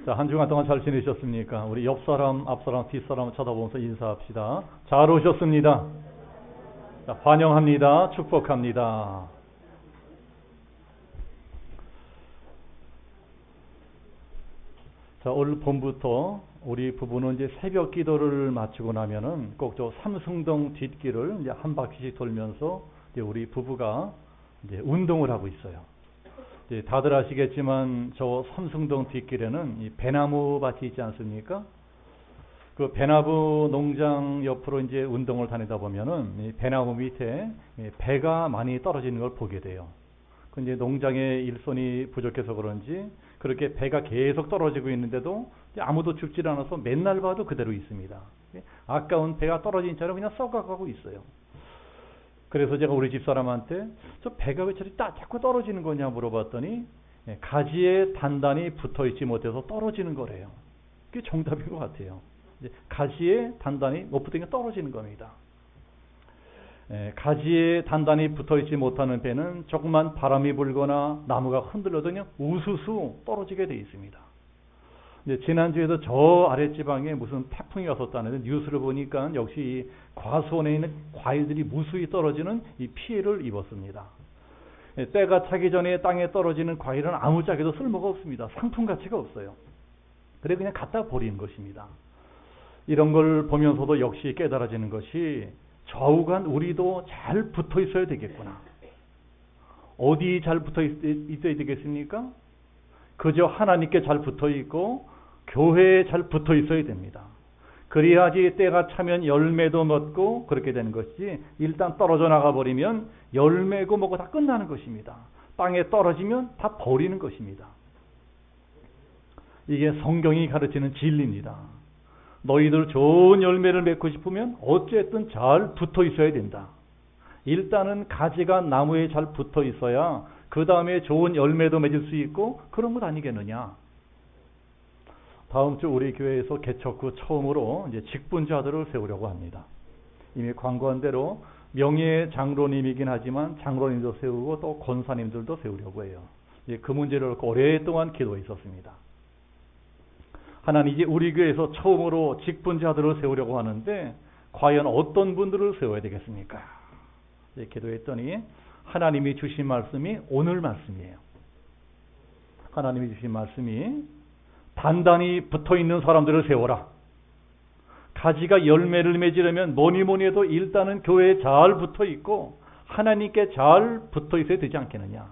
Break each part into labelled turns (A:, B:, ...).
A: 자, 한 주간 동안 잘 지내셨습니까? 우리 옆 사람, 앞 사람, 뒷 사람 쳐다보면서 인사합시다. 잘 오셨습니다. 자, 환영합니다. 축복합니다. 자, 오늘 봄부터 우리 부부는 이제 새벽 기도를 마치고 나면은 꼭 저 삼승동 뒷길을 이제 한 바퀴씩 돌면서 이제 우리 부부가 이제 운동을 하고 있어요. 다들 아시겠지만 저 삼승동 뒷길에는 이 배나무 밭이 있지 않습니까? 그 배나무 농장 옆으로 이제 운동을 다니다 보면은 이 배나무 밑에 배가 많이 떨어지는 걸 보게 돼요. 그 이제 농장의 일손이 부족해서 그런지 그렇게 배가 계속 떨어지고 있는데도 아무도 죽질 않아서 맨날 봐도 그대로 있습니다. 아까운 배가 떨어진 채로 그냥 썩어가고 있어요. 그래서 제가 우리 집사람한테 저 배가 왜 저리 자꾸 떨어지는 거냐 물어봤더니 가지에 단단히 붙어있지 못해서 떨어지는 거래요. 그게 정답인 것 같아요. 가지에 단단히 못 붙으니까 떨어지는 겁니다. 가지에 단단히 붙어있지 못하는 배는 조금만 바람이 불거나 나무가 흔들려도 그냥 우수수 떨어지게 돼 있습니다. 지난주에도 저 아랫지방에 무슨 태풍이 왔었다는데 뉴스를 보니까 역시 과수원에 있는 과일들이 무수히 떨어지는 이 피해를 입었습니다. 때가 차기 전에 땅에 떨어지는 과일은 아무짝에도 쓸모가 없습니다. 상품 가치가 없어요. 그래 그냥 갖다 버리는 것입니다. 이런 걸 보면서도 역시 깨달아지는 것이 좌우간 우리도 잘 붙어 있어야 되겠구나. 어디 잘 붙어 있어야 되겠습니까? 그저 하나님께 잘 붙어 있고 교회에 잘 붙어 있어야 됩니다. 그래야지 때가 차면 열매도 맺고 그렇게 되는 것이지 일단 떨어져 나가 버리면 열매고 뭐고 다 끝나는 것입니다. 땅에 떨어지면 다 버리는 것입니다. 이게 성경이 가르치는 진리입니다. 너희들 좋은 열매를 맺고 싶으면 어쨌든 잘 붙어 있어야 된다. 일단은 가지가 나무에 잘 붙어 있어야 그 다음에 좋은 열매도 맺을 수 있고 그런 것 아니겠느냐. 다음 주 우리 교회에서 개척 후 처음으로 이제 직분자들을 세우려고 합니다. 이미 광고한 대로 명예 장로님이긴 하지만 장로님도 세우고 또 권사님들도 세우려고 해요. 그 문제를 놓고 오랫동안 기도해 있었습니다. 하나님 이제 우리 교회에서 처음으로 직분자들을 세우려고 하는데 과연 어떤 분들을 세워야 되겠습니까? 기도했더니 하나님이 주신 말씀이 오늘 말씀이에요. 하나님이 주신 말씀이 단단히 붙어있는 사람들을 세워라. 가지가 열매를 맺으려면 뭐니 해도 일단은 교회에 잘 붙어있고 하나님께 잘 붙어있어야 되지 않겠느냐.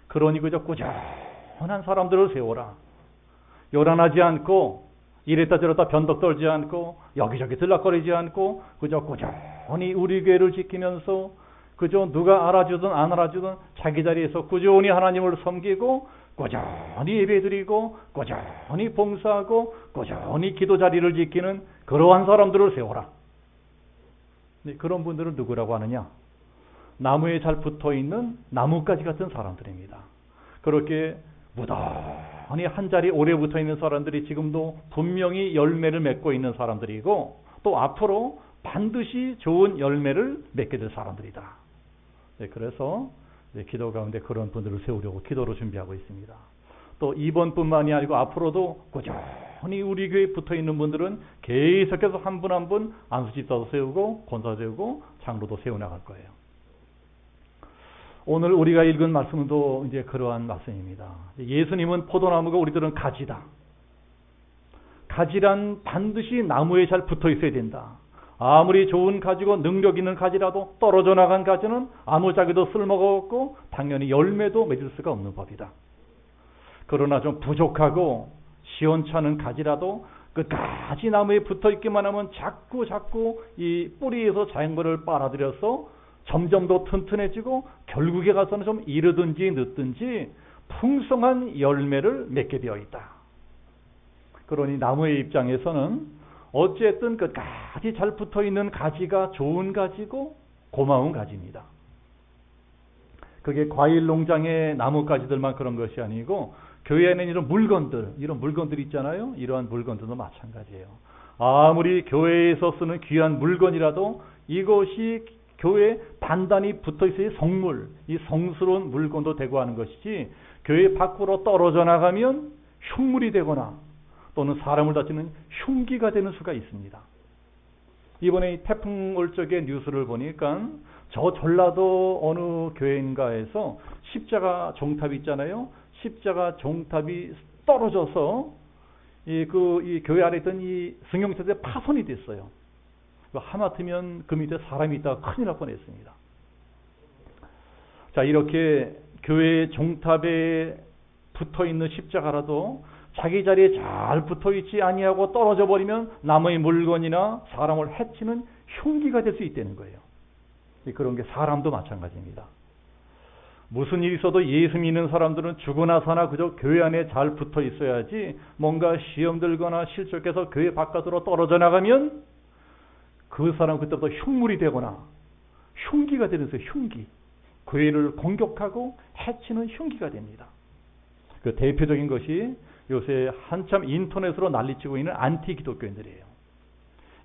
A: 그러니 그저 꾸준한 사람들을 세워라. 요란하지 않고 이랬다 저랬다 변덕 떨지 않고 여기저기 들락거리지 않고 그저 꾸준히 우리 교회를 지키면서 그저 누가 알아주든 안 알아주든 자기 자리에서 꾸준히 하나님을 섬기고 꾸준히 예배드리고 꾸준히 봉사하고 꾸준히 기도 자리를 지키는 그러한 사람들을 세워라. 그런 분들은 누구라고 하느냐? 나무에 잘 붙어있는 나뭇가지 같은 사람들입니다. 그렇게 무던히 한 자리 오래 붙어있는 사람들이 지금도 분명히 열매를 맺고 있는 사람들이고 또 앞으로 반드시 좋은 열매를 맺게 될 사람들이다. 그래서 기도 가운데 그런 분들을 세우려고 기도로 준비하고 있습니다. 또 이번뿐만이 아니고 앞으로도 꾸준히 우리 교회에 붙어있는 분들은 계속해서 한 분 한 분 안수집사도 세우고 권사 세우고 장로도 세워나갈 거예요. 오늘 우리가 읽은 말씀도 이제 그러한 말씀입니다. 예수님은 포도나무고 우리들은 가지다. 가지란 반드시 나무에 잘 붙어 있어야 된다. 아무리 좋은 가지고 능력 있는 가지라도 떨어져 나간 가지는 아무짝에도 쓸모가 없고 당연히 열매도 맺을 수가 없는 법이다. 그러나 좀 부족하고 시원찮은 가지라도 끝까지 나무에 붙어 있기만 하면 자꾸 이 뿌리에서 자연물을 빨아들여서 점점 더 튼튼해지고 결국에 가서는 좀 이르든지 늦든지 풍성한 열매를 맺게 되어 있다. 그러니 나무의 입장에서는 어쨌든 끝까지 잘 붙어있는 가지가 좋은 가지고 고마운 가지입니다. 그게 과일 농장의 나뭇가지들만 그런 것이 아니고 교회에는 이런 물건들 있잖아요. 이러한 물건들도 마찬가지예요. 아무리 교회에서 쓰는 귀한 물건이라도 이것이 교회에 단단히 붙어있어야 성물, 이 성스러운 물건도 되고 하는 것이지 교회 밖으로 떨어져 나가면 흉물이 되거나 또는 사람을 다치는 흉기가 되는 수가 있습니다. 이번에 태풍 올 적에 뉴스를 보니까 저 전라도 어느 교회인가에서 십자가 종탑이 있잖아요. 십자가 종탑이 떨어져서 이 교회 안에 있던 이 승용차들이 파손이 됐어요. 하마터면 그 밑에 사람이 있다가 큰일 날 뻔했습니다. 자, 이렇게 교회 종탑에 붙어 있는 십자가라도 자기 자리에 잘 붙어 있지 아니하고 떨어져 버리면 남의 물건이나 사람을 해치는 흉기가 될 수 있다는 거예요. 그런 게 사람도 마찬가지입니다. 무슨 일이 있어도 예수 믿는 사람들은 죽으나 사나 그저 교회 안에 잘 붙어 있어야지, 뭔가 시험 들거나 실족해서 교회 바깥으로 떨어져 나가면 그 사람 그때부터 흉물이 되거나 흉기가 되는 거예요. 흉기. 교회를 공격하고 해치는 흉기가 됩니다. 그 대표적인 것이 요새 한참 인터넷으로 난리치고 있는 안티 기독교인들이에요.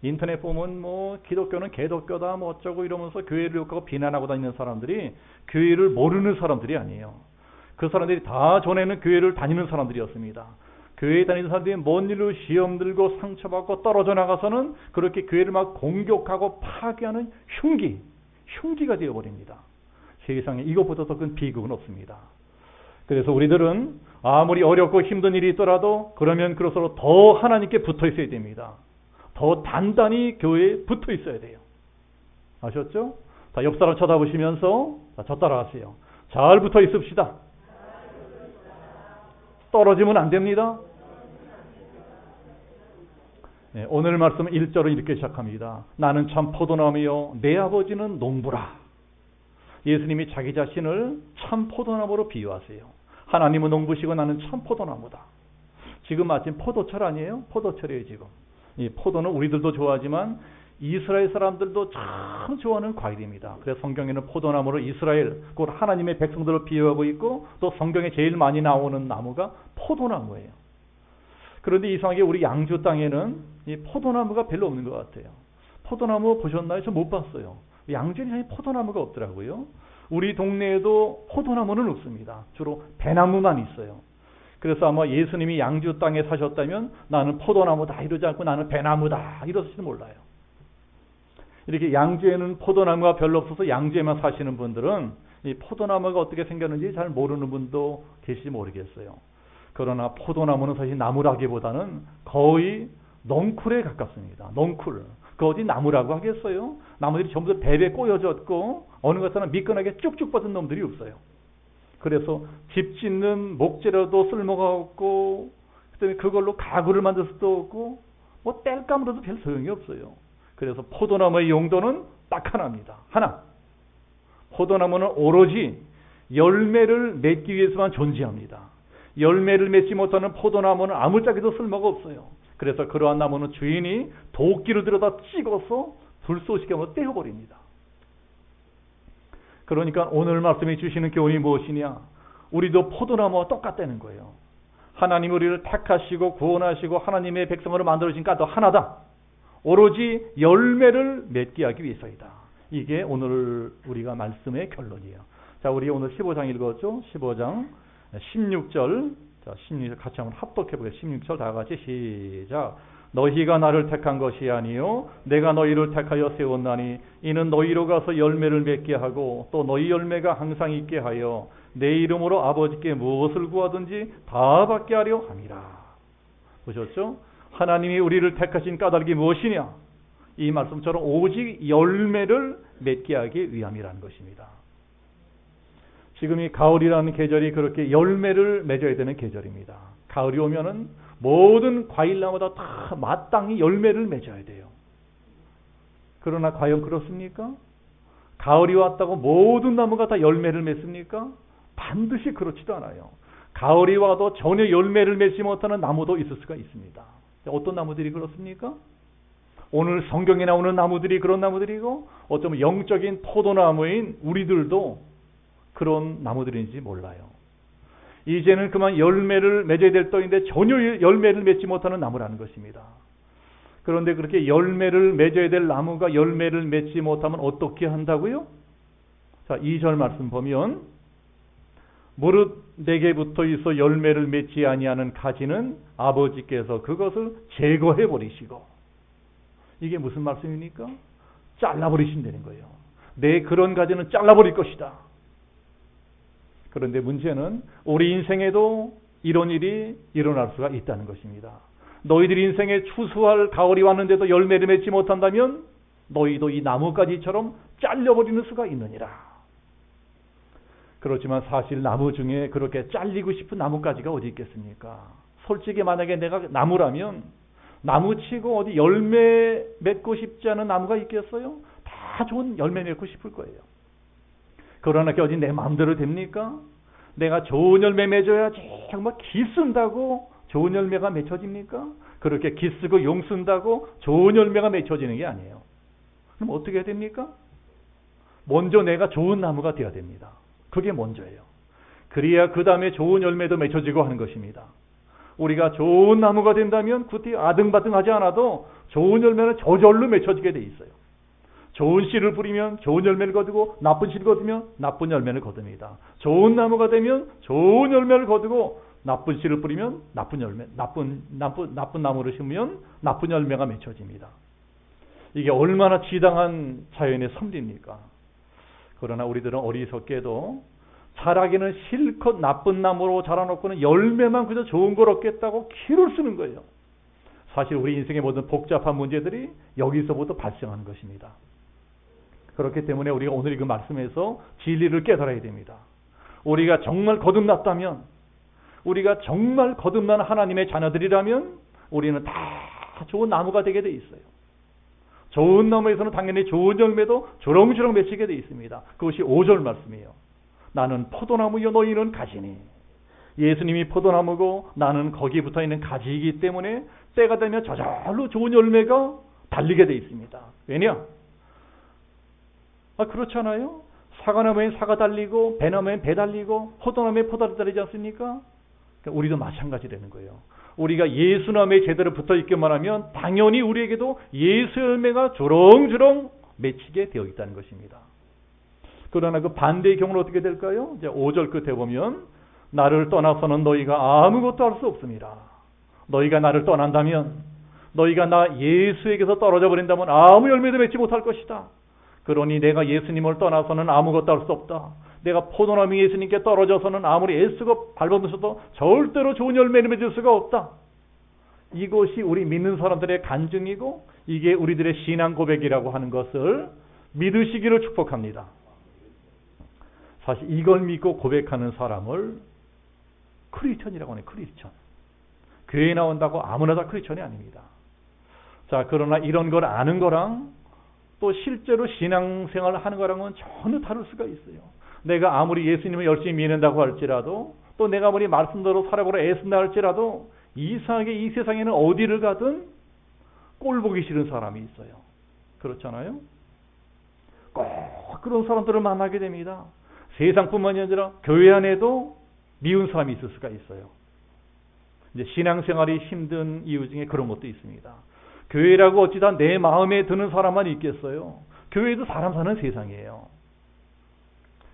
A: 인터넷 보면 뭐 기독교는 개독교다 뭐 어쩌고 이러면서 교회를 욕하고 비난하고 다니는 사람들이 교회를 모르는 사람들이 아니에요. 그 사람들이 다 전에는 교회를 다니는 사람들이었습니다. 교회에 다니는 사람들이 뭔 일로 시험 들고 상처받고 떨어져 나가서는 그렇게 교회를 막 공격하고 파괴하는 흉기가 되어버립니다. 세상에 이것보다 더 큰 비극은 없습니다. 그래서 우리들은 아무리 어렵고 힘든 일이 있더라도 그러면 그럴수록 더 하나님께 붙어 있어야 됩니다. 더 단단히 교회에 붙어 있어야 돼요. 아셨죠? 자, 옆 사람 쳐다보시면서 저 따라하세요. 잘 붙어 있읍시다. 떨어지면 안 됩니다. 네, 오늘 말씀은 1절은 이렇게 시작합니다. 나는 참 포도나무요 내 아버지는 농부라. 예수님이 자기 자신을 참 포도나무로 비유하세요. 하나님은 농부시고 나는 참 포도나무다. 지금 마침 포도철 아니에요? 포도철이에요 지금. 이 포도는 우리들도 좋아하지만 이스라엘 사람들도 참 좋아하는 과일입니다. 그래서 성경에는 포도나무를 이스라엘, 곧 하나님의 백성들을 비유하고 있고, 또 성경에 제일 많이 나오는 나무가 포도나무예요. 그런데 이상하게 우리 양주 땅에는 이 포도나무가 별로 없는 것 같아요. 포도나무 보셨나요? 저 못 봤어요. 양주에 포도나무가 없더라고요. 우리 동네에도 포도나무는 없습니다. 주로 배나무만 있어요. 그래서 아마 예수님이 양주 땅에 사셨다면 나는 포도나무다 이러지 않고 나는 배나무다 이러실지 몰라요. 이렇게 양주에는 포도나무가 별로 없어서 양주에만 사시는 분들은 이 포도나무가 어떻게 생겼는지 잘 모르는 분도 계실지 모르겠어요. 그러나 포도나무는 사실 나무라기보다는 거의 넝쿨에 가깝습니다. 넝쿨. 그 어디 나무라고 하겠어요? 나무들이 전부 다 배에 꼬여졌고 어느 것처럼 미끈하게 쭉쭉 뻗은 놈들이 없어요. 그래서 집 짓는 목재로도 쓸모가 없고, 그다음에 그걸로 가구를 만들 수도 없고, 뭐 땔감으로도 별 소용이 없어요. 그래서 포도나무의 용도는 딱 하나입니다. 하나. 포도나무는 오로지 열매를 맺기 위해서만 존재합니다. 열매를 맺지 못하는 포도나무는 아무짝에도 쓸모가 없어요. 그래서 그러한 나무는 주인이 도끼를 들여다 찍어서 불쏘시개 한번 떼어버립니다. 그러니까 오늘 말씀해 주시는 교훈이 무엇이냐? 우리도 포도나무와 똑같다는 거예요. 하나님 우리를 택하시고 구원하시고 하나님의 백성으로 만들어주신 까도 하나다. 오로지 열매를 맺게 하기 위해서이다. 이게 오늘 우리가 말씀의 결론이에요. 자, 우리 오늘 15장 읽었죠? 15장 16절. 자, 16절 같이 한번 합독해 보겠습니다. 16절 다 같이 시작. 너희가 나를 택한 것이 아니요 내가 너희를 택하여 세웠나니 이는 너희로 가서 열매를 맺게 하고 또 너희 열매가 항상 있게 하여 내 이름으로 아버지께 무엇을 구하든지 다 받게 하려 함이라. 보셨죠? 하나님이 우리를 택하신 까닭이 무엇이냐? 이 말씀처럼 오직 열매를 맺게 하기 위함이라는 것입니다. 지금 이 가을이라는 계절이 그렇게 열매를 맺어야 되는 계절입니다. 가을이 오면은 모든 과일나무다 다 마땅히 열매를 맺어야 돼요. 그러나 과연 그렇습니까? 가을이 왔다고 모든 나무가 다 열매를 맺습니까? 반드시 그렇지도 않아요. 가을이 와도 전혀 열매를 맺지 못하는 나무도 있을 수가 있습니다. 어떤 나무들이 그렇습니까? 오늘 성경에 나오는 나무들이 그런 나무들이고, 어쩌면 영적인 포도나무인 우리들도 그런 나무들인지 몰라요. 이제는 그만 열매를 맺어야 될 때인데 전혀 열매를 맺지 못하는 나무라는 것입니다. 그런데 그렇게 열매를 맺어야 될 나무가 열매를 맺지 못하면 어떻게 한다고요? 자, 2절 말씀 보면 무릇 내게 붙어 있어 열매를 맺지 아니하는 가지는 아버지께서 그것을 제거해 버리시고. 이게 무슨 말씀입니까? 잘라버리신다는 거예요. 내 그런 가지는 잘라버릴 것이다. 그런데 문제는 우리 인생에도 이런 일이 일어날 수가 있다는 것입니다. 너희들 인생에 추수할 가을이 왔는데도 열매를 맺지 못한다면 너희도 이 나뭇가지처럼 잘려버리는 수가 있느니라. 그렇지만 사실 나무 중에 그렇게 잘리고 싶은 나뭇가지가 어디 있겠습니까? 솔직히 만약에 내가 나무라면 나무치고 어디 열매 맺고 싶지 않은 나무가 있겠어요? 다 좋은 열매 맺고 싶을 거예요. 그러나 그게 어디 내 마음대로 됩니까? 내가 좋은 열매 맺어야지 정말 기쓴다고 좋은 열매가 맺혀집니까? 그렇게 기쓰고 용쓴다고 좋은 열매가 맺혀지는 게 아니에요. 그럼 어떻게 해야 됩니까? 먼저 내가 좋은 나무가 되어야 됩니다. 그게 먼저예요. 그래야 그 다음에 좋은 열매도 맺혀지고 하는 것입니다. 우리가 좋은 나무가 된다면 굳이 아등바등하지 않아도 좋은 열매는 저절로 맺혀지게 돼 있어요. 좋은 씨를 뿌리면 좋은 열매를 거두고 나쁜 씨를 거두면 나쁜 열매를 거둡니다. 좋은 나무가 되면 좋은 열매를 거두고 나쁜 씨를 뿌리면 나쁜 열매, 나쁜 나무를 심으면 나쁜 열매가 맺혀집니다. 이게 얼마나 지당한 자연의 섭리입니까? 그러나 우리들은 어리석게도 자라기는 실컷 나쁜 나무로 자라놓고는 열매만 그저 좋은 걸 얻겠다고 키를 쓰는 거예요. 사실 우리 인생의 모든 복잡한 문제들이 여기서부터 발생하는 것입니다. 그렇기 때문에 우리가 오늘 그 말씀에서 진리를 깨달아야 됩니다. 우리가 정말 거듭났다면, 우리가 정말 거듭난 하나님의 자녀들이라면 우리는 다 좋은 나무가 되게 돼 있어요. 좋은 나무에서는 당연히 좋은 열매도 주렁주렁 맺히게 돼 있습니다. 그것이 5절 말씀이에요. 나는 포도나무요 너희는 가지니. 예수님이 포도나무고 나는 거기에 붙어있는 가지이기 때문에 때가 되면 저절로 좋은 열매가 달리게 돼 있습니다. 왜냐? 그렇잖아요. 사과나무엔 사과 달리고 배나무엔 배 달리고 포도나무엔 포도를 달리지 않습니까? 그러니까 우리도 마찬가지라는 거예요. 우리가 예수나무에 제대로 붙어있기만 하면 당연히 우리에게도 예수 열매가 주렁주렁 맺히게 되어 있다는 것입니다. 그러나 그 반대의 경우는 어떻게 될까요? 이제 5절 끝에 보면 나를 떠나서는 너희가 아무것도 할 수 없습니다. 너희가 나를 떠난다면, 너희가 나 예수에게서 떨어져 버린다면 아무 열매도 맺지 못할 것이다. 그러니 내가 예수님을 떠나서는 아무것도 할 수 없다. 내가 포도나무 예수님께 떨어져서는 아무리 애쓰고 밟아서도 절대로 좋은 열매를 맺을 수가 없다. 이것이 우리 믿는 사람들의 간증이고 이게 우리들의 신앙 고백이라고 하는 것을 믿으시기를 축복합니다. 사실 이걸 믿고 고백하는 사람을 크리스천이라고 하네요. 크리스천. 교회에 나온다고 아무나 다 크리스천이 아닙니다. 자, 그러나 이런 걸 아는 거랑 또 실제로 신앙생활을 하는 거랑은 전혀 다를 수가 있어요. 내가 아무리 예수님을 열심히 믿는다고 할지라도 또 내가 아무리 말씀대로 살아보려 애쓴다 할지라도 이상하게 이 세상에는 어디를 가든 꼴 보기 싫은 사람이 있어요. 그렇잖아요? 꼭 그런 사람들을 만나게 됩니다. 세상뿐만이 아니라 교회 안에도 미운 사람이 있을 수가 있어요. 이제 신앙생활이 힘든 이유 중에 그런 것도 있습니다. 교회라고 어찌다 내 마음에 드는 사람만 있겠어요. 교회도 사람 사는 세상이에요.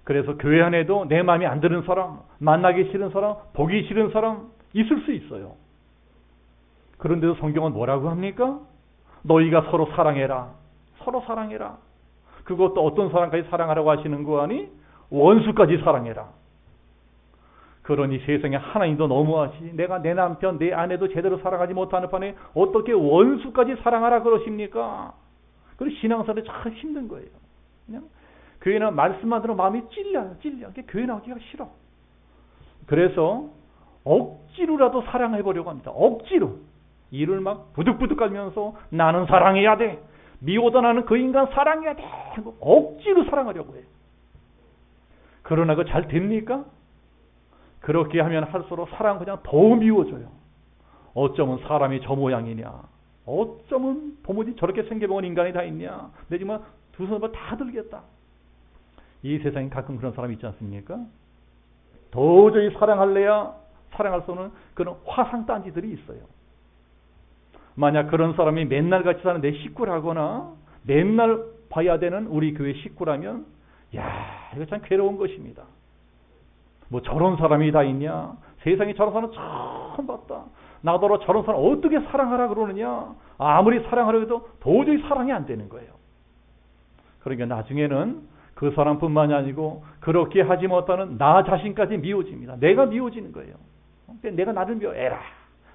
A: 그래서 교회 안에도 내 마음에 안 드는 사람, 만나기 싫은 사람, 보기 싫은 사람 있을 수 있어요. 그런데도 성경은 뭐라고 합니까? 너희가 서로 사랑해라. 서로 사랑해라. 그것도 어떤 사람까지 사랑하라고 하시는 거 아니? 원수까지 사랑해라. 그러니 세상에 하나님도 너무하시. 내가 내 남편, 내 아내도 제대로 사랑하지 못하는 판에 어떻게 원수까지 사랑하라 그러십니까? 그리고 신앙생활이 참 힘든 거예요. 그냥 교회는 말씀만 들으면 마음이 찔려요. 교회 나오기가 싫어. 그래서 억지로라도 사랑해보려고 합니다. 억지로. 이를 막 부득부득 깔면서 나는 사랑해야 돼. 미워도 나는 그 인간 사랑해야 돼. 억지로 사랑하려고 해요. 그러나 그거 잘 됩니까? 그렇게 하면 할수록 사랑 그냥 더 미워져요. 어쩌면 사람이 저 모양이냐. 어쩌면 도무지 저렇게 생겨본 인간이 다 있냐. 내지만 두 손으로 다 들겠다. 이 세상에 가끔 그런 사람이 있지 않습니까? 도저히 사랑할래야 사랑할 수 없는 그런 화상단지들이 있어요. 만약 그런 사람이 맨날 같이 사는 내 식구라거나 맨날 봐야 되는 우리 교회 식구라면 야, 이거 참 괴로운 것입니다. 뭐 저런 사람이 다 있냐? 세상에 저런 사람 처음 봤다. 나더러 저런 사람 어떻게 사랑하라 그러느냐? 아무리 사랑하려 해도 도저히 사랑이 안 되는 거예요. 그러니까 나중에는 그 사람뿐만이 아니고 그렇게 하지 못하는 나 자신까지 미워집니다. 내가 미워지는 거예요. 내가 나를 미워해라.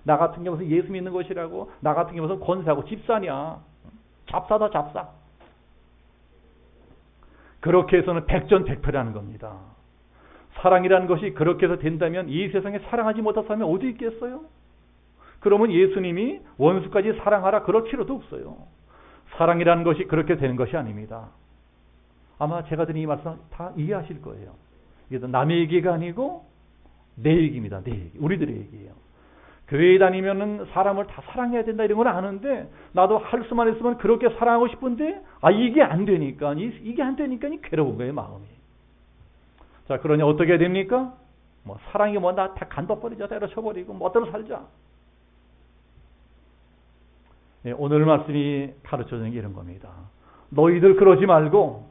A: 나 같은 게 무슨 예수 믿는 것이라고, 나 같은 게 무슨 권세하고 집사냐. 잡사다 잡사. 그렇게 해서는 백전백패라는 겁니다. 사랑이라는 것이 그렇게 해서 된다면 이 세상에 사랑하지 못한 사람이 어디 있겠어요? 그러면 예수님이 원수까지 사랑하라 그럴 필요도 없어요. 사랑이라는 것이 그렇게 되는 것이 아닙니다. 아마 제가 드린 이 말씀 다 이해하실 거예요. 이게 남의 얘기가 아니고 내 얘기입니다. 내 얘기. 우리들의 얘기예요. 교회에 다니면은 사람을 다 사랑해야 된다 이런 건 아는데 나도 할 수만 있으면 그렇게 사랑하고 싶은데 이게 안 되니까 이게 안 되니까 괴로운 거예요, 마음이. 자, 그러니 어떻게 해야 됩니까? 뭐 사랑이 뭐 나 다 간둬버리자, 때려쳐버리고 뭐대로 살자. 네, 오늘 말씀이 가르쳐주는 게 이런 겁니다. 너희들 그러지 말고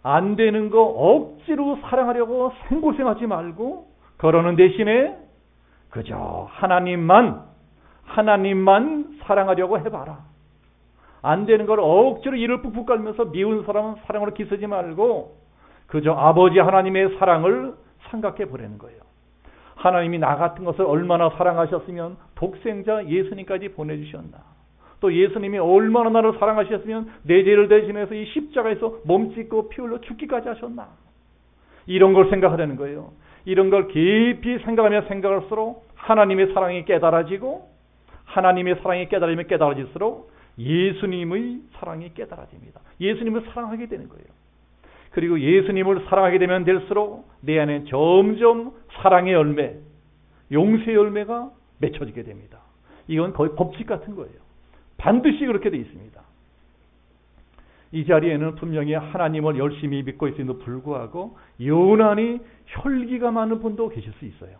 A: 안 되는 거 억지로 사랑하려고 생고생하지 말고 그러는 대신에 그저 하나님만 사랑하려고 해봐라. 안 되는 걸 억지로 이를 푹푹 깔면서 미운 사람은 사랑으로 기쓰지 말고 그저 아버지 하나님의 사랑을 생각해 보라는 거예요. 하나님이 나 같은 것을 얼마나 사랑하셨으면 독생자 예수님까지 보내주셨나. 또 예수님이 얼마나 나를 사랑하셨으면 내 죄를 대신해서 이 십자가에서 몸짓고 피 흘려 죽기까지 하셨나. 이런 걸 생각하라는 거예요. 이런 걸 깊이 생각하며 생각할수록 하나님의 사랑이 깨달아지고 하나님의 사랑이 깨달으면 깨달아질수록 예수님의 사랑이 깨달아집니다. 예수님을 사랑하게 되는 거예요. 그리고 예수님을 사랑하게 되면 될수록 내 안에 점점 사랑의 열매, 용서의 열매가 맺혀지게 됩니다. 이건 거의 법칙 같은 거예요. 반드시 그렇게 되어 있습니다. 이 자리에는 분명히 하나님을 열심히 믿고 있음에도 불구하고 유난히 혈기가 많은 분도 계실 수 있어요.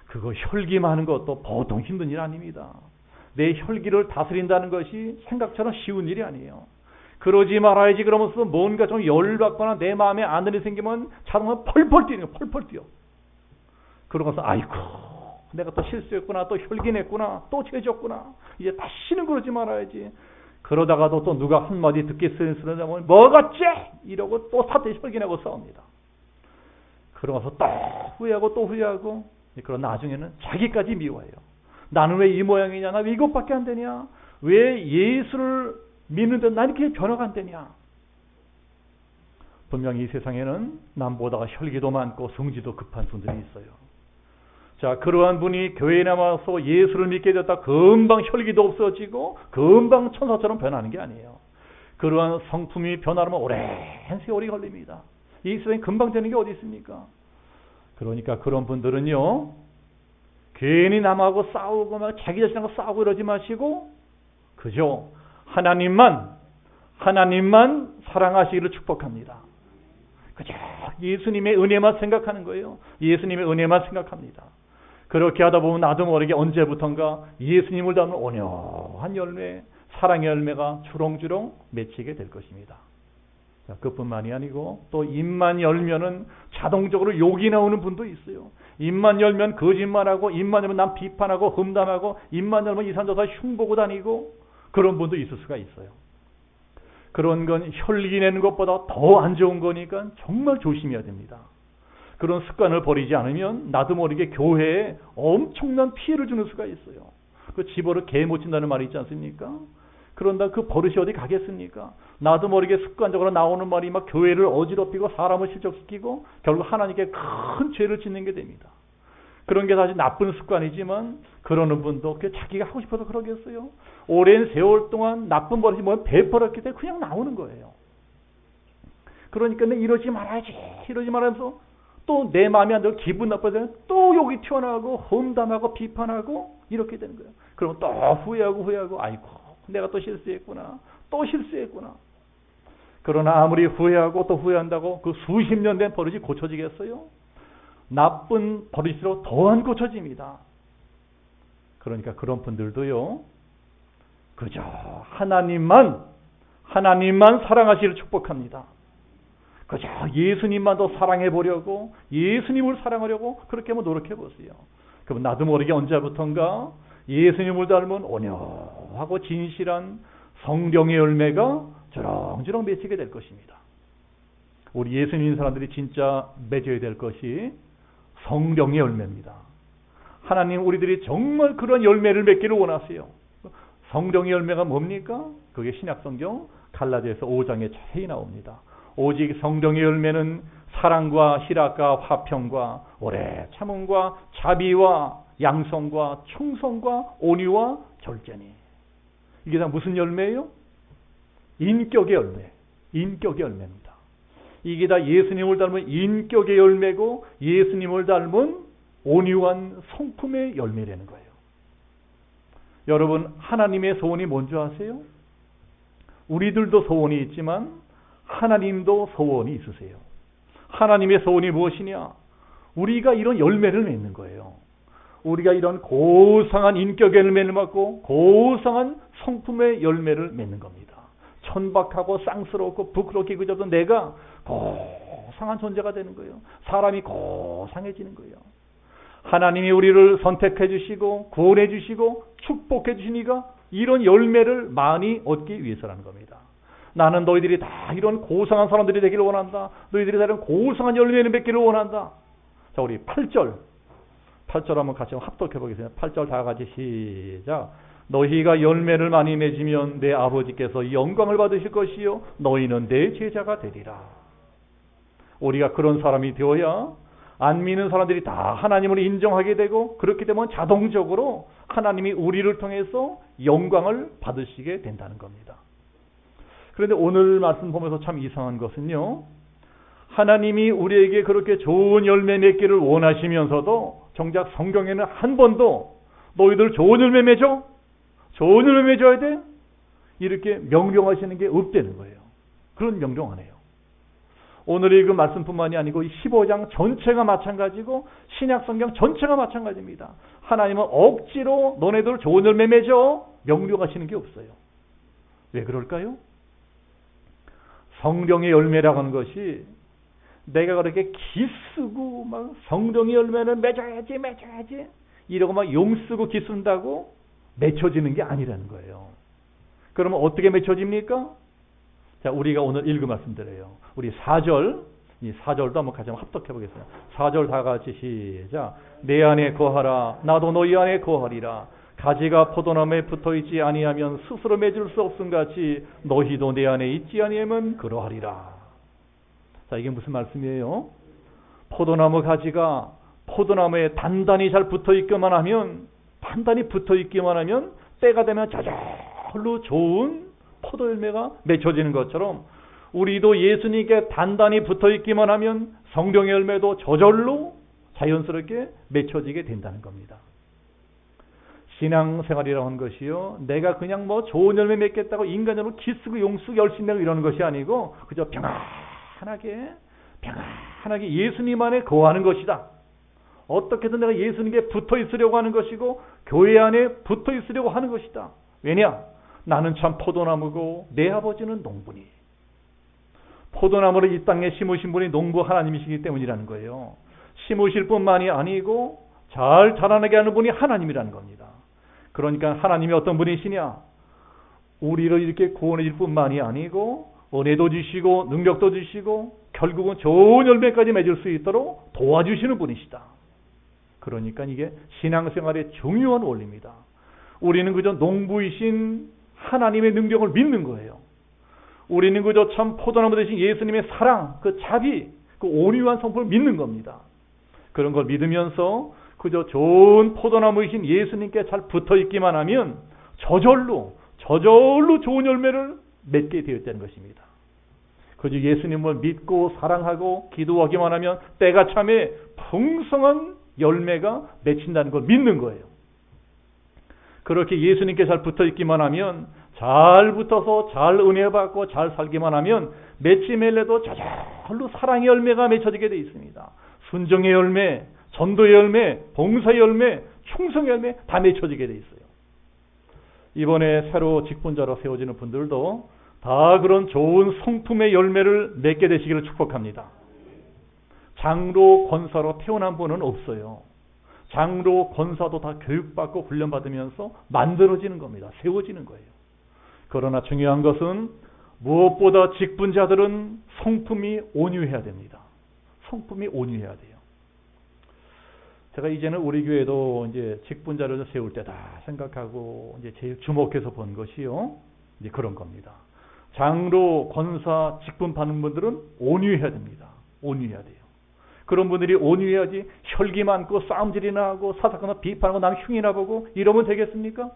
A: 그거 혈기 많은 것도 보통 힘든 일 아닙니다. 내 혈기를 다스린다는 것이 생각처럼 쉬운 일이 아니에요. 그러지 말아야지 그러면서 뭔가 좀 열받거나 내 마음에 안일이 생기면 자동으로 펄펄 뛰는 거예요. 펄펄 뛰어. 그러고서 아이고 내가 또 실수했구나, 또 혈기냈구나, 또 죄졌구나. 이제 다시는 그러지 말아야지. 그러다가도 또 누가 한마디 듣기 쓰러지면 뭐갔지? 이러고 또 사태 혈기내고 싸웁니다. 그러고서 또 후회하고 또 후회하고 그러고 나중에는 자기까지 미워해요. 나는 왜 이 모양이냐? 나 왜 이것밖에 안 되냐? 왜 예수를 믿는데 난 이렇게 변화가 안 되냐? 분명히 이 세상에는 남보다 혈기도 많고 성지도 급한 분들이 있어요. 자, 그러한 분이 교회에 남아서 예수를 믿게 됐다 금방 혈기도 없어지고 금방 천사처럼 변하는 게 아니에요. 그러한 성품이 변하려면 오랜 세월이 걸립니다. 이 세상에 금방 되는 게 어디 있습니까? 그러니까 그런 분들은요, 괜히 남하고 싸우고 막 자기 자신하고 싸우고 이러지 마시고 그저 하나님만 사랑하시기를 축복합니다. 그저 예수님의 은혜만 생각하는 거예요. 예수님의 은혜만 생각합니다. 그렇게 하다 보면 나도 모르게 언제부턴가 예수님을 닮은 온유한 열매, 사랑의 열매가 주렁주렁 맺히게 될 것입니다. 자, 그뿐만이 아니고 또 입만 열면은 자동적으로 욕이 나오는 분도 있어요. 입만 열면 거짓말하고, 입만 열면 남 비판하고 험담하고, 입만 열면 이산저산 흉보고 다니고 그런 분도 있을 수가 있어요. 그런 건 혈기 내는 것보다 더 안 좋은 거니까 정말 조심해야 됩니다. 그런 습관을 버리지 않으면 나도 모르게 교회에 엄청난 피해를 주는 수가 있어요. 그 집어를 개 못 친다는 말이 있지 않습니까? 그런다 그 버릇이 어디 가겠습니까? 나도 모르게 습관적으로 나오는 말이 막 교회를 어지럽히고 사람을 실족시키고 결국 하나님께 큰 죄를 짓는 게 됩니다. 그런 게 사실 나쁜 습관이지만 그러는 분도 자기가 하고 싶어서 그러겠어요. 오랜 세월 동안 나쁜 버릇이 뭐 베풀었기 때문에 그냥 나오는 거예요. 그러니까 이러지 말아야지 이러지 말아서 또 내 마음이 안 들어 기분 나빠지면 또 욕이 튀어나오고 험담하고 비판하고 이렇게 되는 거예요. 그러면 또 후회하고 아이고 내가 또 실수했구나. 그러나 아무리 후회하고 또 후회한다고 그 수십 년 된 버릇이 고쳐지겠어요? 나쁜 버릇일수록 더 안 고쳐집니다. 그러니까 그런 분들도요, 그저 하나님만 사랑하시기를 축복합니다. 그저 예수님만 더 사랑해 보려고, 예수님을 사랑하려고 그렇게 한번 노력해 보세요. 그럼 나도 모르게 언제부턴가 예수님을 닮은 온유하고 진실한 성령의 열매가 주렁주렁 맺히게 될 것입니다. 우리 예수님 사람들이 진짜 맺어야 될 것이 성령의 열매입니다. 하나님 우리들이 정말 그런 열매를 맺기를 원하세요. 성령의 열매가 뭡니까? 그게 신약성경 갈라디아서 5장에 자세히 나옵니다. 오직 성령의 열매는 사랑과 희락과 화평과 오래 참음과 자비와 양성과 충성과 온유와 절제니. 이게 다 무슨 열매예요? 인격의 열매. 인격의 열매입니다. 이게 다 예수님을 닮은 인격의 열매고 예수님을 닮은 온유한 성품의 열매라는 거예요. 여러분, 하나님의 소원이 뭔지 아세요? 우리들도 소원이 있지만 하나님도 소원이 있으세요. 하나님의 소원이 무엇이냐? 우리가 이런 열매를 맺는 거예요. 우리가 이런 고상한 인격의 열매를 맺고 고상한 성품의 열매를 맺는 겁니다. 천박하고 쌍스럽고 부끄럽게 그저도 내가 고상한 존재가 되는 거예요. 사람이 고상해지는 거예요. 하나님이 우리를 선택해 주시고 구원해 주시고 축복해 주시니까 이런 열매를 많이 얻기 위해서라는 겁니다. 나는 너희들이 다 이런 고상한 사람들이 되기를 원한다. 너희들이 다 이런 고상한 열매를 맺기를 원한다. 자, 우리 8절 한번 같이 합독해 보겠습니다. 8절 다 같이 시작. 너희가 열매를 많이 맺으면 내 아버지께서 영광을 받으실 것이요 너희는 내 제자가 되리라. 우리가 그런 사람이 되어야 안 믿는 사람들이 다 하나님을 인정하게 되고 그렇게 되면 자동적으로 하나님이 우리를 통해서 영광을 받으시게 된다는 겁니다. 그런데 오늘 말씀 보면서 참 이상한 것은요, 하나님이 우리에게 그렇게 좋은 열매 맺기를 원하시면서도 정작 성경에는 한 번도 너희들 좋은 열매 맺어? 좋은 열매 맺어야 돼? 이렇게 명령하시는 게 없다는 거예요. 그런 명령 안 해요. 오늘 읽은 말씀뿐만이 아니고 15장 전체가 마찬가지고 신약성경 전체가 마찬가지입니다. 하나님은 억지로 너네들 좋은 열매 맺어 명령하시는 게 없어요. 왜 그럴까요? 성령의 열매라고 하는 것이 내가 그렇게 기쓰고 막 성령의 열매는 맺어야지 이러고 막 용쓰고 기쓴다고 맺혀지는 게 아니라는 거예요. 그러면 어떻게 맺혀집니까? 자, 우리가 오늘 읽은 말씀드려요. 우리 4절, 이 4절도 한번 같이 합독해 보겠습니다. 4절 다 같이 시작. 내 안에 거하라 나도 너희 안에 거하리라. 가지가 포도나무에 붙어있지 아니하면 스스로 맺을 수 없음 같이 너희도 내 안에 있지 아니하면 그러하리라. 자, 이게 무슨 말씀이에요? 포도나무 가지가 포도나무에 단단히 잘 붙어있기만 하면 때가 되면 저절로 좋은 포도 열매가 맺혀지는 것처럼 우리도 예수님께 단단히 붙어있기만 하면 성령의 열매도 저절로 자연스럽게 맺혀지게 된다는 겁니다. 신앙생활이라고 하는 것이요, 내가 그냥 뭐 좋은 열매 맺겠다고 인간적으로 기쓰고 용쓰고 열심히 내고 이러는 것이 아니고 그저 평안하게 예수님 안에 거하는 것이다. 어떻게든 내가 예수님께 붙어 있으려고 하는 것이고 교회 안에 붙어 있으려고 하는 것이다. 왜냐? 나는 참 포도나무고 내 아버지는 농부니. 포도나무를 이 땅에 심으신 분이 농부 하나님이시기 때문이라는 거예요. 심으실 뿐만이 아니고 잘 자라나게 하는 분이 하나님이라는 겁니다. 그러니까 하나님이 어떤 분이시냐? 우리를 이렇게 구원해 줄 뿐만이 아니고 은혜도 주시고 능력도 주시고 결국은 좋은 열매까지 맺을 수 있도록 도와주시는 분이시다. 그러니까 이게 신앙생활의 중요한 원리입니다. 우리는 그저 농부이신 하나님의 능력을 믿는 거예요. 우리는 그저 참 포도나무 되신 예수님의 사랑, 그 자비, 그 온유한 성품을 믿는 겁니다. 그런 걸 믿으면서 그저 좋은 포도나무이신 예수님께 잘 붙어있기만 하면 저절로 좋은 열매를 맺게 되었다는 것입니다. 그저 예수님을 믿고 사랑하고 기도하기만 하면 때가 참에 풍성한 열매가 맺힌다는 걸 믿는 거예요. 그렇게 예수님께 잘 붙어있기만 하면 잘 붙어서 잘 은혜 받고 잘 살기만 하면 맺지 맺래도 저절로 사랑의 열매가 맺혀지게 되어 있습니다. 순종의 열매, 전도의 열매, 봉사의 열매, 충성의 열매 다 맺혀지게 되어 있어요. 이번에 새로 직분자로 세워지는 분들도 다 그런 좋은 성품의 열매를 맺게 되시기를 축복합니다. 장로, 권사로 태어난 분은 없어요. 장로, 권사도 다 교육받고 훈련받으면서 만들어지는 겁니다. 세워지는 거예요. 그러나 중요한 것은 무엇보다 직분자들은 성품이 온유해야 됩니다. 성품이 온유해야 돼요. 제가 이제는 우리 교회도 이제 직분자를 세울 때다 생각하고 이제 제일 주목해서 본 것이요. 이제 그런 겁니다. 장로, 권사, 직분 받는 분들은 온유해야 됩니다. 온유해야 돼요. 그런 분들이 온유해야지 혈기 많고 싸움질이나 하고 사사건나 비판하고 남 흉이나 보고 이러면 되겠습니까?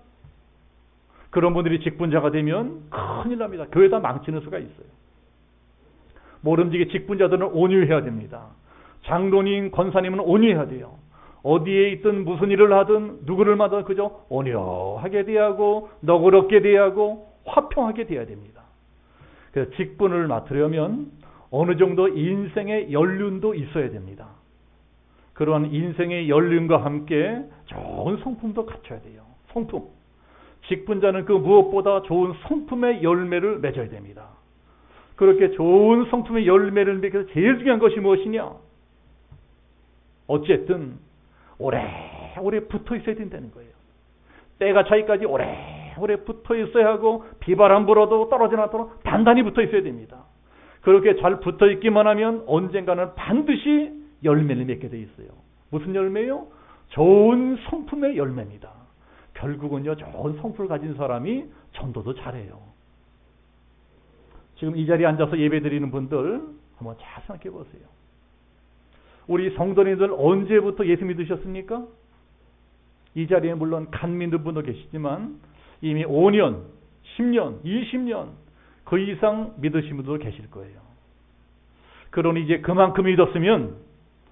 A: 그런 분들이 직분자가 되면 큰일 납니다. 교회 다 망치는 수가 있어요. 모름지기 직분자들은 온유해야 됩니다. 장로님, 권사님은 온유해야 돼요. 어디에 있든 무슨 일을 하든 누구를 만나든 그저 온유하게 대하고 너그럽게 대하고 화평하게 대해야 됩니다. 그래서 직분을 맡으려면 어느 정도 인생의 연륜도 있어야 됩니다. 그러한 인생의 연륜과 함께 좋은 성품도 갖춰야 돼요. 성품. 직분자는 그 무엇보다 좋은 성품의 열매를 맺어야 됩니다. 그렇게 좋은 성품의 열매를 맺기 위해서 제일 중요한 것이 무엇이냐? 어쨌든 오래오래 붙어 있어야 된다는 거예요. 때가 차기까지 오래오래 붙어 있어야 하고 비바람 불어도 떨어지지 않도록 단단히 붙어 있어야 됩니다. 그렇게 잘 붙어 있기만 하면 언젠가는 반드시 열매를 맺게 돼 있어요. 무슨 열매요? 좋은 성품의 열매입니다. 결국은요, 좋은 성품을 가진 사람이 전도도 잘해요. 지금 이 자리에 앉아서 예배 드리는 분들 한번 잘 생각해 보세요. 우리 성도님들 언제부터 예수 믿으셨습니까? 이 자리에 물론 간 믿는 분도 계시지만 이미 5년, 10년, 20년 그 이상 믿으신 분도 계실 거예요. 그러니 이제 그만큼 믿었으면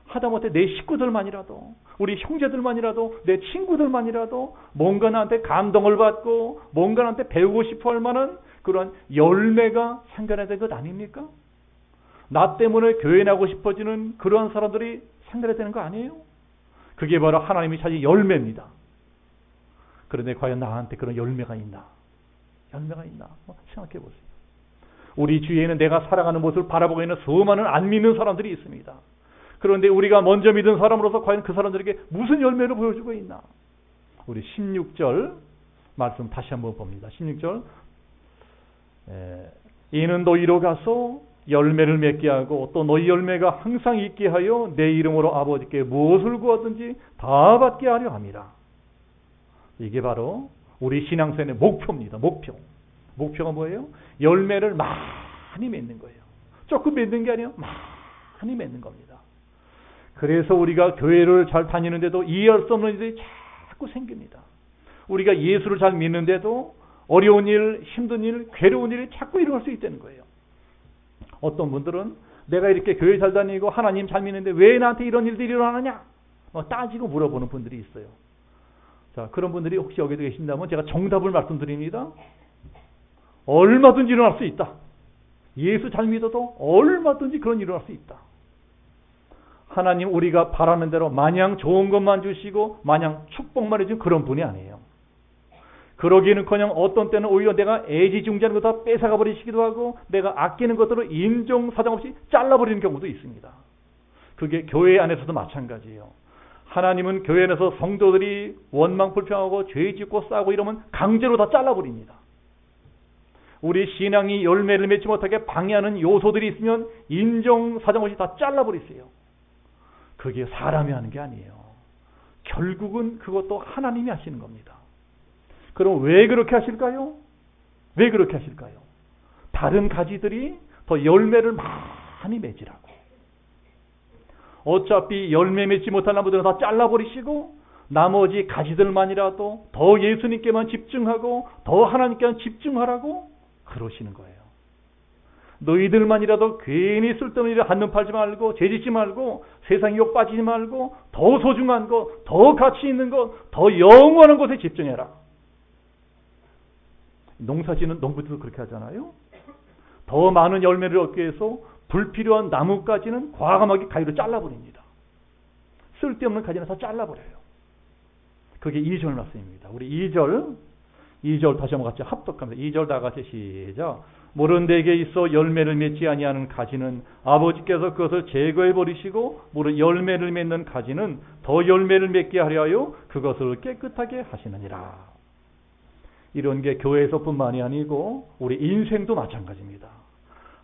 A: 하다못해 내 식구들만이라도 우리 형제들만이라도 내 친구들만이라도 뭔가 나한테 감동을 받고 뭔가 나한테 배우고 싶어 할 만한 그런 열매가 생겨나야 될 것 아닙니까? 나 때문에 교회 나고 싶어지는 그러한 사람들이 생겨나야 되는 거 아니에요? 그게 바로 하나님이 찾은 열매입니다. 그런데 과연 나한테 그런 열매가 있나? 열매가 있나? 생각해 보세요. 우리 주위에는 내가 살아가는 모습을 바라보고 있는 수많은 안 믿는 사람들이 있습니다. 그런데 우리가 먼저 믿은 사람으로서 과연 그 사람들에게 무슨 열매를 보여주고 있나? 우리 16절 말씀 다시 한번 봅니다. 16절 이는 너희로 가서 열매를 맺게 하고 또 너희 열매가 항상 있게 하여 내 이름으로 아버지께 무엇을 구하든지 다 받게 하려 함이라. 이게 바로 우리 신앙생의 목표입니다. 목표가 뭐예요? 열매를 많이 맺는 거예요. 조금 맺는 게 아니에요. 많이 맺는 겁니다. 그래서 우리가 교회를 잘 다니는데도 이해할 수 없는 일들이 자꾸 생깁니다. 우리가 예수를 잘 믿는데도 어려운 일, 힘든 일, 괴로운 일이 자꾸 일어날 수 있다는 거예요. 어떤 분들은 내가 이렇게 교회 잘 다니고 하나님 잘 믿는데 왜 나한테 이런 일들이 일어나느냐? 따지고 물어보는 분들이 있어요. 자, 그런 분들이 혹시 여기도 계신다면 제가 정답을 말씀드립니다. 얼마든지 일어날 수 있다. 예수 잘 믿어도 얼마든지 그런 일이 일어날 수 있다. 하나님 우리가 바라는 대로 마냥 좋은 것만 주시고 마냥 축복만 해주는 그런 분이 아니에요. 그러기는커녕 어떤 때는 오히려 내가 애지중지하는 거 다 뺏어가 버리시기도 하고 내가 아끼는 것들을 인정사정 없이 잘라버리는 경우도 있습니다. 그게 교회 안에서도 마찬가지예요. 하나님은 교회 안에서 성도들이 원망 불평하고 죄 짓고 싸우고 이러면 강제로 다 잘라버립니다. 우리 신앙이 열매를 맺지 못하게 방해하는 요소들이 있으면 인정사정 없이 다 잘라버리세요. 그게 사람이 하는 게 아니에요. 결국은 그것도 하나님이 하시는 겁니다. 그럼 왜 그렇게 하실까요? 왜 그렇게 하실까요? 다른 가지들이 더 열매를 많이 맺으라고. 어차피 열매 맺지 못한 나무들은 다 잘라버리시고 나머지 가지들만이라도 더 예수님께만 집중하고 더 하나님께만 집중하라고 그러시는 거예요. 너희들만이라도 괜히 쓸데없는 일에 한눈 팔지 말고 죄짓지 말고 세상 욕 빠지지 말고 더 소중한 것, 더 가치 있는 것, 더 영원한 것에 집중해라. 농사짓는 농부들도 그렇게 하잖아요. 더 많은 열매를 얻기 위해서 불필요한 나뭇가지는 과감하게 가위로 잘라버립니다. 쓸데없는 가지는 다 잘라버려요. 그게 2절 말씀입니다. 우리 2절 다시 한번 같이 합독합니다. 2절 다 같이 시작. 물은 내게 있어 열매를 맺지 아니하는 가지는 아버지께서 그것을 제거해 버리시고 물은 열매를 맺는 가지는 더 열매를 맺게 하려 하여 그것을 깨끗하게 하시느니라. 이런 게 교회에서뿐만이 아니고 우리 인생도 마찬가지입니다.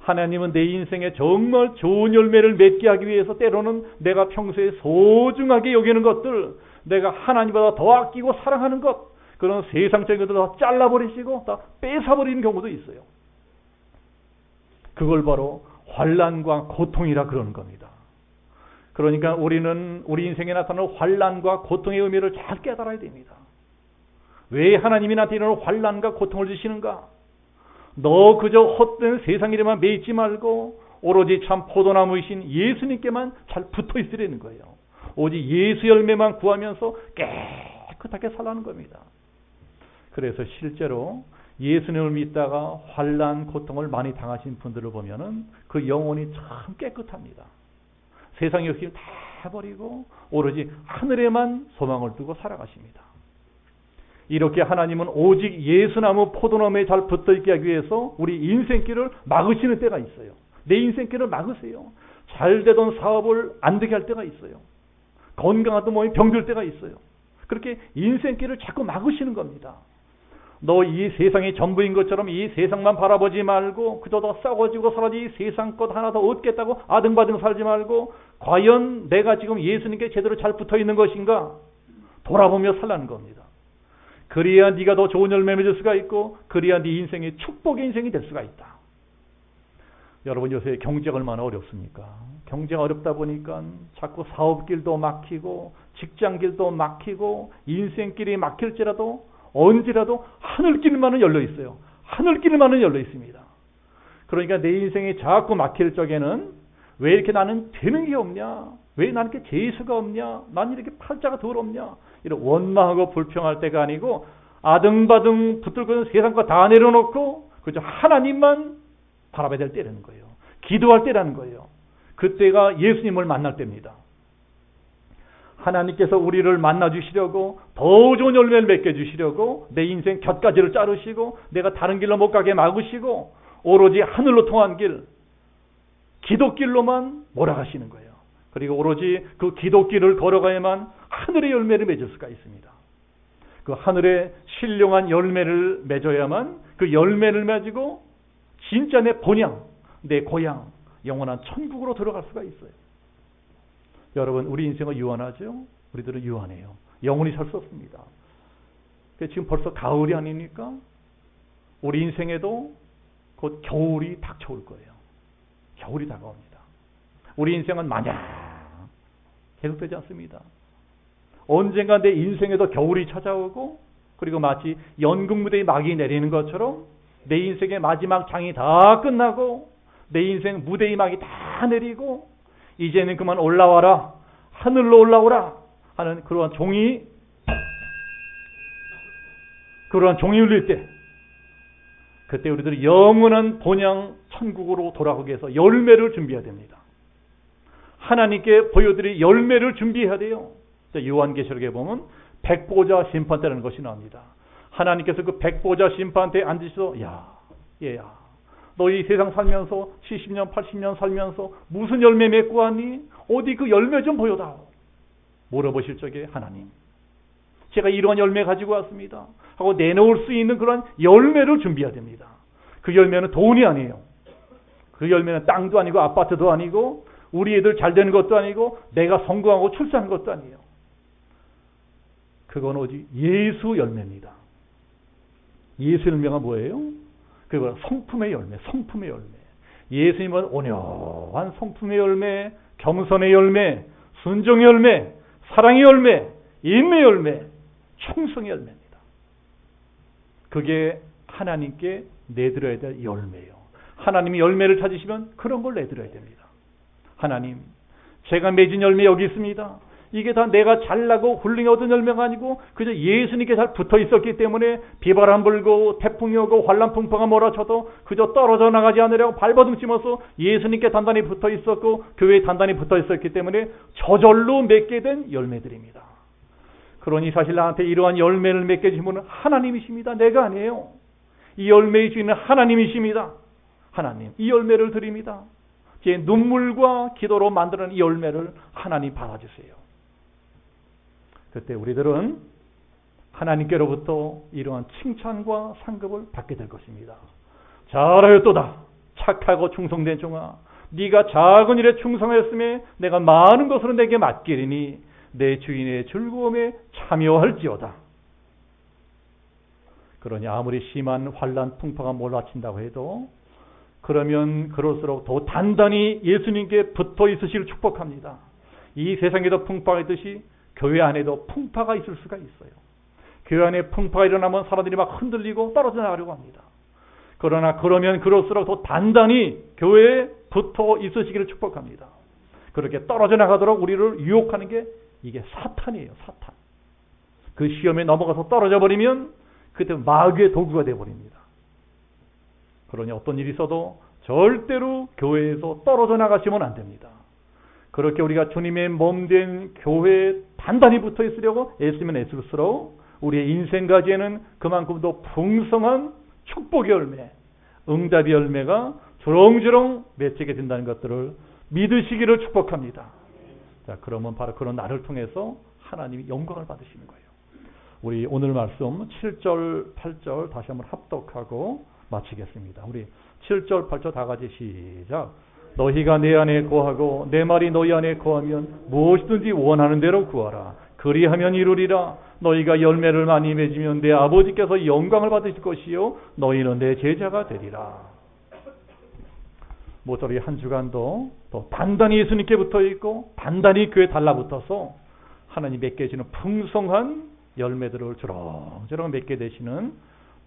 A: 하나님은 내 인생에 정말 좋은 열매를 맺게 하기 위해서 때로는 내가 평소에 소중하게 여기는 것들, 내가 하나님보다 더 아끼고 사랑하는 것, 그런 세상적인 것들 다 잘라버리시고 다 뺏어버리는 경우도 있어요. 그걸 바로 환난과 고통이라 그러는 겁니다. 그러니까 우리는 우리 인생에 나타나는 환난과 고통의 의미를 잘 깨달아야 됩니다. 왜 하나님이 나한테 이런 환난과 고통을 주시는가? 너 그저 헛된 세상 일에만 매이지 말고 오로지 참 포도나무이신 예수님께만 잘 붙어 있으라는 거예요. 오직 예수 열매만 구하면서 깨끗하게 살라는 겁니다. 그래서 실제로 예수님을 믿다가 환난, 고통을 많이 당하신 분들을 보면은 그 영혼이 참 깨끗합니다. 세상 욕심 다 버리고 오로지 하늘에만 소망을 두고 살아가십니다. 이렇게 하나님은 오직 예수나무 포도나무에 잘 붙어있게 하기 위해서 우리 인생길을 막으시는 때가 있어요. 내 인생길을 막으세요. 잘 되던 사업을 안 되게 할 때가 있어요. 건강하던 몸이 병들 때가 있어요. 그렇게 인생길을 자꾸 막으시는 겁니다. 너 이 세상이 전부인 것처럼 이 세상만 바라보지 말고 그저 더 싸워지고 살아지 세상 것 하나 더 얻겠다고 아등바등 살지 말고 과연 내가 지금 예수님께 제대로 잘 붙어있는 것인가 돌아보며 살라는 겁니다. 그래야 네가 더 좋은 열매 맺을 수가 있고 그래야 네 인생이 축복의 인생이 될 수가 있다. 여러분 요새 경제가 얼마나 어렵습니까? 경제가 어렵다 보니까 자꾸 사업길도 막히고 직장길도 막히고 인생길이 막힐지라도 언제라도 하늘길만은 열려 있어요. 하늘길만은 열려 있습니다. 그러니까 내 인생이 자꾸 막힐 적에는 왜 이렇게 나는 되는 게 없냐? 왜 나는 이렇게 재수가 없냐? 난 이렇게 팔자가 더럽냐? 이런 원망하고 불평할 때가 아니고 아등바등 붙들고 세상과 다 내려놓고 그저 하나님만 바라봐야 될 때라는 거예요. 기도할 때라는 거예요. 그때가 예수님을 만날 때입니다. 하나님께서 우리를 만나주시려고 더 좋은 열매를 맺게 해주시려고 내 인생 곁가지를 자르시고 내가 다른 길로 못 가게 막으시고 오로지 하늘로 통한 길, 기도길로만 몰아가시는 거예요. 그리고 오로지 그 기도길을 걸어가야만 하늘의 열매를 맺을 수가 있습니다. 그 하늘의 신령한 열매를 맺어야만 그 열매를 맺고 진짜 내 본향, 내 고향, 영원한 천국으로 들어갈 수가 있어요. 여러분 우리 인생은 유한하죠? 우리들은 유한해요. 영원히 살 수 없습니다. 지금 벌써 가을이 아닙니까? 우리 인생에도 곧 겨울이 닥쳐올 거예요. 겨울이 다가옵니다. 우리 인생은 마냥 계속되지 않습니다. 언젠가 내 인생에도 겨울이 찾아오고 그리고 마치 연극 무대에 막이 내리는 것처럼 내 인생의 마지막 장이 다 끝나고 내 인생 무대의 막이 다 내리고 이제는 그만 올라와라, 하늘로 올라오라 하는 그러한 종이 울릴 때 그때 우리들이 영원한 본향 천국으로 돌아가기 위해서 열매를 준비해야 됩니다. 하나님께 보여드릴 열매를 준비해야 돼요. 요한계시록에 보면 백보자 심판대라는 것이 나옵니다. 하나님께서 그 백보자 심판대에 앉으셔서 얘야 너 이 세상 살면서 70년 80년 살면서 무슨 열매 맺고 왔니? 어디 그 열매 좀 보여다오. 물어보실 적에 하나님 제가 이러한 열매 가지고 왔습니다 하고 내놓을 수 있는 그런 열매를 준비해야 됩니다. 그 열매는 돈이 아니에요. 그 열매는 땅도 아니고 아파트도 아니고 우리 애들 잘 되는 것도 아니고 내가 성공하고 출세하는 것도 아니에요. 그건 오직 예수 열매입니다. 예수 열매가 뭐예요? 그거 성품의 열매, 성품의 열매. 예수님은 온유한 성품의 열매, 겸손의 열매, 순종의 열매, 사랑의 열매, 인내의 열매, 충성의 열매입니다. 그게 하나님께 내드려야 될 열매예요. 하나님이 열매를 찾으시면 그런 걸 내드려야 됩니다. 하나님, 제가 맺은 열매 여기 있습니다. 이게 다 내가 잘나고 훌륭히 얻은 열매가 아니고 그저 예수님께 잘 붙어 있었기 때문에 비바람 불고 태풍이 오고 환란 풍파가 몰아쳐도 그저 떨어져 나가지 않으려고 발버둥 치면서 예수님께 단단히 붙어 있었고 교회에 단단히 붙어 있었기 때문에 저절로 맺게 된 열매들입니다. 그러니 사실 나한테 이러한 열매를 맺게 해주신 분은 하나님이십니다. 내가 아니에요. 이 열매의 주인은 하나님이십니다. 하나님, 이 열매를 드립니다. 제 눈물과 기도로 만드는 이 열매를 하나님 받아주세요. 그때 우리들은 하나님께로부터 이러한 칭찬과 상급을 받게 될 것입니다. 잘하였도다. 착하고 충성된 종아. 네가 작은 일에 충성하였음에 내가 많은 것으로 내게 맡기리니 내 주인의 즐거움에 참여할지어다. 그러니 아무리 심한 환난 풍파가 몰아친다고 해도 그러면 그럴수록 더 단단히 예수님께 붙어 있으시길 축복합니다. 이 세상에도 풍파가 있듯이 교회 안에도 풍파가 있을 수가 있어요. 교회 안에 풍파가 일어나면 사람들이 막 흔들리고 떨어져 나가려고 합니다. 그러나 그러면 그럴수록 더 단단히 교회에 붙어 있으시기를 축복합니다. 그렇게 떨어져 나가도록 우리를 유혹하는 게 이게 사탄이에요. 사탄. 그 시험에 넘어가서 떨어져 버리면 그때 마귀의 도구가 되어버립니다. 그러니 어떤 일이 있어도 절대로 교회에서 떨어져 나가시면 안 됩니다. 그렇게 우리가 주님의 몸된 교회에 단단히 붙어 있으려고 애쓰면 애쓸수록 우리의 인생 가지에는 그만큼 더 풍성한 축복의 열매, 응답의 열매가 주렁주렁 맺히게 된다는 것들을 믿으시기를 축복합니다. 자, 그러면 바로 그런 나를 통해서 하나님이 영광을 받으시는 거예요. 우리 오늘 말씀 7절, 8절 다시 한번 합독하고 마치겠습니다. 우리 7절, 8절 다 같이 시작. 너희가 내 안에 거하고 내 말이 너희 안에 거하면 무엇이든지 원하는 대로 구하라. 그리하면 이루리라. 너희가 열매를 많이 맺으면 내 아버지께서 영광을 받으실 것이요 너희는 내 제자가 되리라. 모쪼록 한 주간도 또 단단히 예수님께 붙어있고 단단히 교회에 달라붙어서 하나님 맺게 해주는 풍성한 열매들을 주렁주렁 맺게 되시는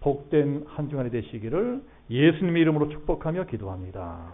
A: 복된 한 주간이 되시기를 예수님의 이름으로 축복하며 기도합니다.